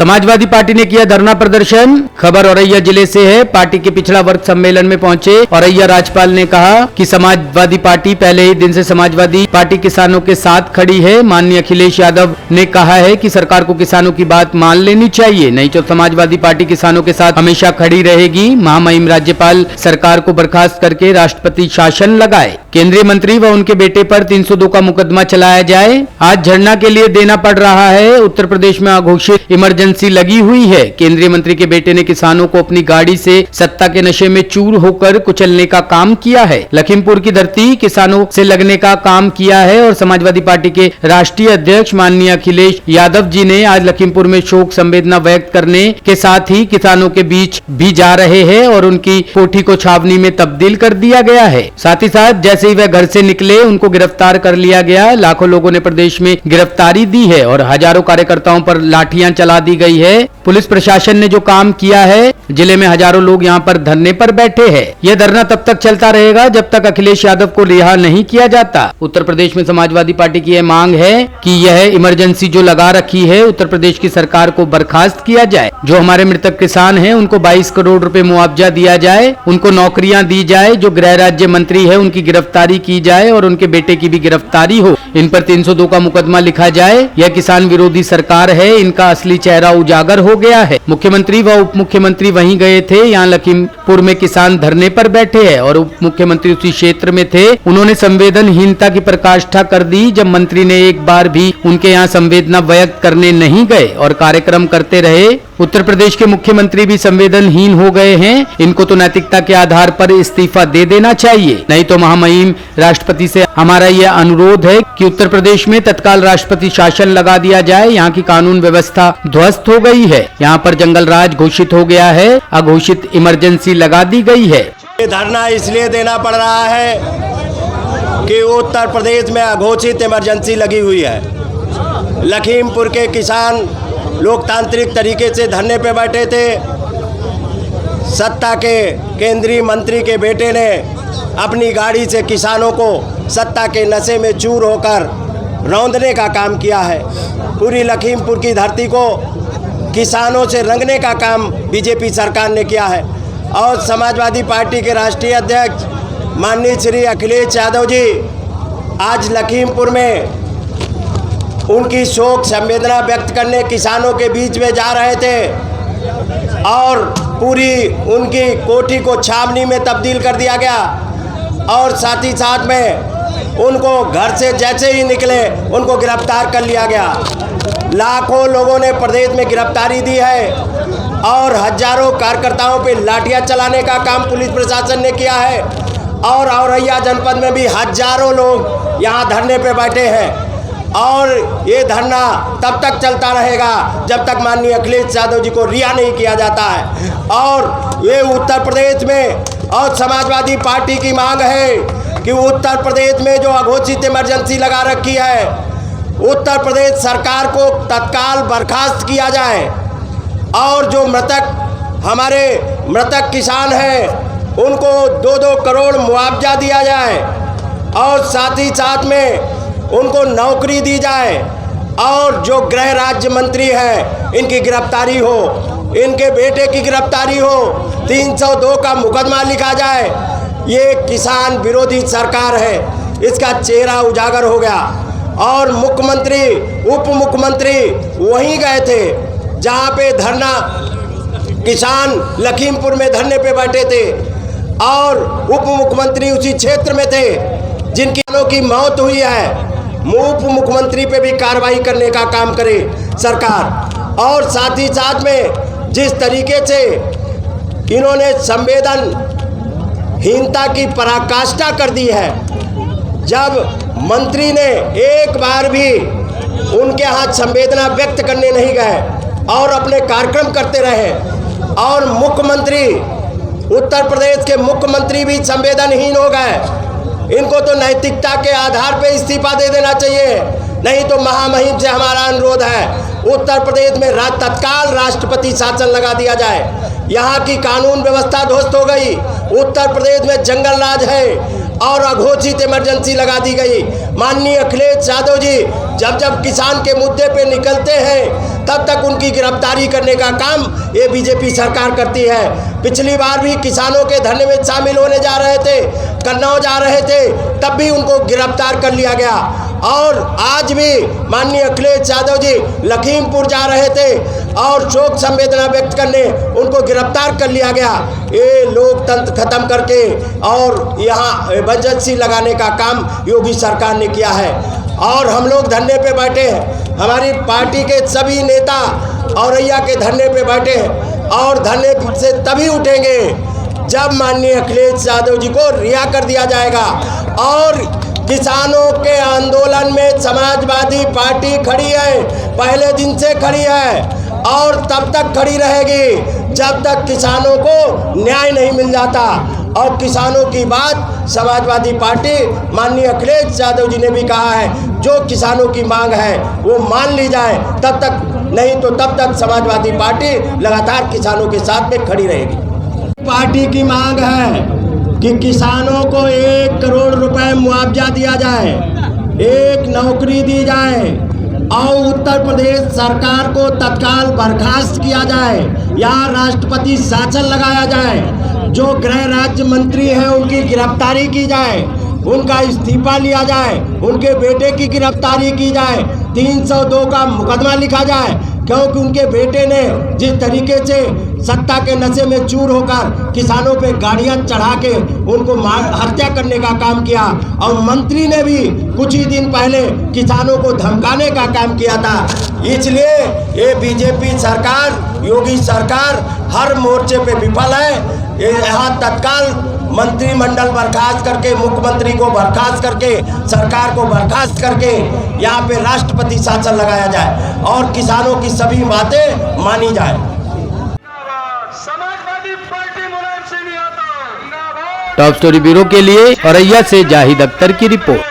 Samajwadi party ने किया धरना प्रदर्शन। खबर औरैया जिले से है। पार्टी के पिछड़ा वर्ग सम्मेलन में पहुंचे औरैया राज्यपाल ने कहा कि समाजवादी पार्टी पहले ही दिन से समाजवादी पार्टी किसानों के साथ खड़ी है। माननीय अखिलेश यादव ने कहा है कि सरकार को किसानों की बात मान लेनी चाहिए, नहीं तो समाजवादी पार्टी किसानों के साथ हमेशा खड़ी रहेगी। महामहिम राज्यपाल सरकार को बर्खास्त करके राष्ट्रपति शासन लगाए। केंद्रीय मंत्री व उनके बेटे पर 302 का मुकदमा चलाया जाए। आज धरना के लिए देना पड़ रहा है। उत्तर प्रदेश में अघोषित इमरजेंसी लगी हुई है। केंद्रीय मंत्री के बेटे ने किसानों को अपनी गाड़ी से सत्ता के नशे में चूर होकर कुचलने का काम किया है। लखीमपुर की धरती किसानों से लगने का काम किया है और समाजवादी पार्टी के राष्ट्रीय अध्यक्ष माननीय अखिलेश यादव जी ने आज लखीमपुर में शोक संवेदना व्यक्त करने के साथ ही किसानों के बीच भी जा रहे हैं और उनकी कोठी को छावनी में तब्दील कर दिया गया है। साथ ही साथ जैसे ही वह घर से निकले उनको गिरफ्तार कर लिया गया। लाखों लोगों ने प्रदेश में गिरफ्तारी दी है और हजारों कार्यकर्ताओं पर लाठियां चला दी गई है। पुलिस प्रशासन ने जो काम किया है, जिले में हजारों लोग यहां पर धरने पर बैठे हैं। यह धरना तब तक चलता रहेगा जब तक अखिलेश यादव को रिहा नहीं किया जाता। उत्तर प्रदेश में समाजवादी पार्टी की यह मांग है कि यह इमरजेंसी जो लगा रखी है उत्तर प्रदेश की सरकार को बर्खास्त किया जाए। जो हमारे मृतक किसान हैं उनको 22 करोड़ रुपए मुआवजा दिया जाए, उनको नौकरियां दी जाए। जो गृह राज्य मंत्री है उनकी गिरफ्तारी की जाए और उनके बेटे की भी गिरफ्तारी हो। इन पर 302 का मुकदमा लिखा जाए। यह किसान विरोधी सरकार है, इनका असली चेहरा उजागर हो गया है। मुख्यमंत्री व उप मुख्यमंत्री वहीं गए थे। यहाँ लखीमपुर में किसान धरने पर बैठे हैं और उप मुख्यमंत्री उसी क्षेत्र में थे। उन्होंने संवेदनहीनता की पराकाष्ठा कर दी जब मंत्री ने एक बार भी उनके यहाँ संवेदना व्यक्त करने नहीं गए और कार्यक्रम करते रहे। उत्तर प्रदेश के मुख्यमंत्री भी संवेदनहीन हो गए हैं। इनको तो नैतिकता के आधार पर इस्तीफा दे देना चाहिए, नहीं तो महामहिम राष्ट्रपति से हमारा यह अनुरोध है कि उत्तर प्रदेश में तत्काल राष्ट्रपति शासन लगा दिया जाए। यहाँ की कानून व्यवस्था ध्वस्त हो गई है। यहाँ पर जंगल राज घोषित हो गया है, अघोषित इमरजेंसी लगा दी गई है। ये धरना इसलिए देना पड़ रहा है कि उत्तर प्रदेश में अघोषित इमरजेंसी लगी हुई है। लखीमपुर के किसान लोकतांत्रिक तरीके से धरने पे बैठे थे। सत्ता के केंद्रीय मंत्री के बेटे ने अपनी गाड़ी से किसानों को सत्ता के नशे में चूर होकर रौंदने का काम किया है। पूरी लखीमपुर की धरती को किसानों से रंगने का काम बीजेपी सरकार ने किया है। और समाजवादी पार्टी के राष्ट्रीय अध्यक्ष माननीय श्री अखिलेश यादव जी आज लखीमपुर में उनकी शोक संवेदना व्यक्त करने किसानों के बीच में जा रहे थे और पूरी उनकी कोठी को छावनी में तब्दील कर दिया गया और साथ ही साथ में उनको घर से जैसे ही निकले उनको गिरफ्तार कर लिया गया। लाखों लोगों ने प्रदेश में गिरफ्तारी दी है और हजारों कार्यकर्ताओं पे लाठियां चलाने का काम पुलिस प्रशासन ने किया है और औरैया जनपद में भी हजारों लोग यहाँ धरने पे बैठे हैं और ये धरना तब तक चलता रहेगा जब तक माननीय अखिलेश यादव जी को रिहा नहीं किया जाता है। और ये उत्तर प्रदेश में और समाजवादी पार्टी की मांग है कि उत्तर प्रदेश में जो अघोषित इमरजेंसी लगा रखी है, उत्तर प्रदेश सरकार को तत्काल बर्खास्त किया जाए और जो हमारे मृतक किसान हैं उनको 2-2 करोड़ मुआवजा दिया जाए और साथ ही साथ में उनको नौकरी दी जाए और जो गृह राज्य मंत्री हैं इनकी गिरफ्तारी हो, इनके बेटे की गिरफ्तारी हो, 302 का मुकदमा लिखा जाए। ये किसान विरोधी सरकार है, इसका चेहरा उजागर हो गया। और मुख्यमंत्री उप मुख्यमंत्री वहीं गए थे जहां पे धरना किसान लखीमपुर में धरने पे बैठे थे और उप मुख्यमंत्री उसी क्षेत्र में थे जिनकी की मौत हुई है। उप मुख्यमंत्री पे भी कार्रवाई करने का काम करे सरकार। और साथ ही साथ में जिस तरीके से इन्होंने संवेदनहीनता की पराकाष्ठा कर दी है, जब मंत्री ने एक बार भी उनके हाथ संवेदना व्यक्त करने नहीं गए और अपने कार्यक्रम करते रहे और मुख्यमंत्री उत्तर प्रदेश के मुख्यमंत्री भी संवेदनहीन हो गए। इनको तो नैतिकता के आधार पर इस्तीफा दे देना चाहिए, नहीं तो महामहिम से हमारा अनुरोध है उत्तर प्रदेश में तत्काल राष्ट्रपति शासन लगा दिया जाए। यहाँ की कानून व्यवस्था ध्वस्त हो गई। उत्तर प्रदेश में जंगल राज है और अघोषित इमरजेंसी लगा दी गई। माननीय अखिलेश यादव जी जब जब किसान के मुद्दे पे निकलते हैं तब तक उनकी गिरफ्तारी करने का काम ये बीजेपी सरकार करती है। पिछली बार भी किसानों के धरने में शामिल होने जा रहे थे, कन्नौज जा रहे थे, तब भी उनको गिरफ्तार कर लिया गया। और आज भी माननीय अखिलेश यादव जी लखीमपुर जा रहे थे और शोक संवेदना व्यक्त करने उनको गिरफ्तार कर लिया गया। ये लोकतंत्र खत्म करके और यहाँ इमरजेंसी लगाने का काम योगी सरकार ने किया है। और हम लोग धरने पे बैठे हैं, हमारी पार्टी के सभी नेता औरैया के धरने पे बैठे हैं और धरने से तभी उठेंगे जब माननीय अखिलेश यादव जी को रिहा कर दिया जाएगा। और किसानों के आंदोलन में समाजवादी पार्टी खड़ी है, पहले दिन से खड़ी है और तब तक खड़ी रहेगी जब तक किसानों को न्याय नहीं मिल जाता। और किसानों की बात समाजवादी पार्टी माननीय अखिलेश यादव जी ने भी कहा है, जो किसानों की मांग है वो मान ली जाए, तब तक नहीं तो तब तक समाजवादी पार्टी लगातार किसानों के साथ में खड़ी रहेगी। पार्टी की मांग है कि किसानों को 1 करोड़ रुपए मुआवजा दिया जाए, 1 नौकरी दी जाए और उत्तर प्रदेश सरकार को तत्काल बर्खास्त किया जाए या राष्ट्रपति शासन लगाया जाए। जो गृह राज्य मंत्री हैं उनकी गिरफ्तारी की जाए, उनका इस्तीफा लिया जाए, उनके बेटे की गिरफ्तारी की जाए, 302 का मुकदमा लिखा जाए, क्योंकि उनके बेटे ने जिस तरीके से सत्ता के नशे में चूर होकर किसानों पे गाड़ियां चढ़ा के उनको हत्या करने का काम किया। और मंत्री ने भी कुछ ही दिन पहले किसानों को धमकाने का काम किया था। इसलिए ये बीजेपी सरकार, योगी सरकार हर मोर्चे पे विफल है। यहाँ तत्काल मंत्रिमंडल बर्खास्त करके, मुख्यमंत्री को बर्खास्त करके, सरकार को बर्खास्त करके यहाँ पे राष्ट्रपति शासन लगाया जाए और किसानों की सभी बातें मानी जाए। Samajwadi Party Mulayam Singh Yadav. Top story bureau के लिए औरैया से जाहिद अख्तर की रिपोर्ट।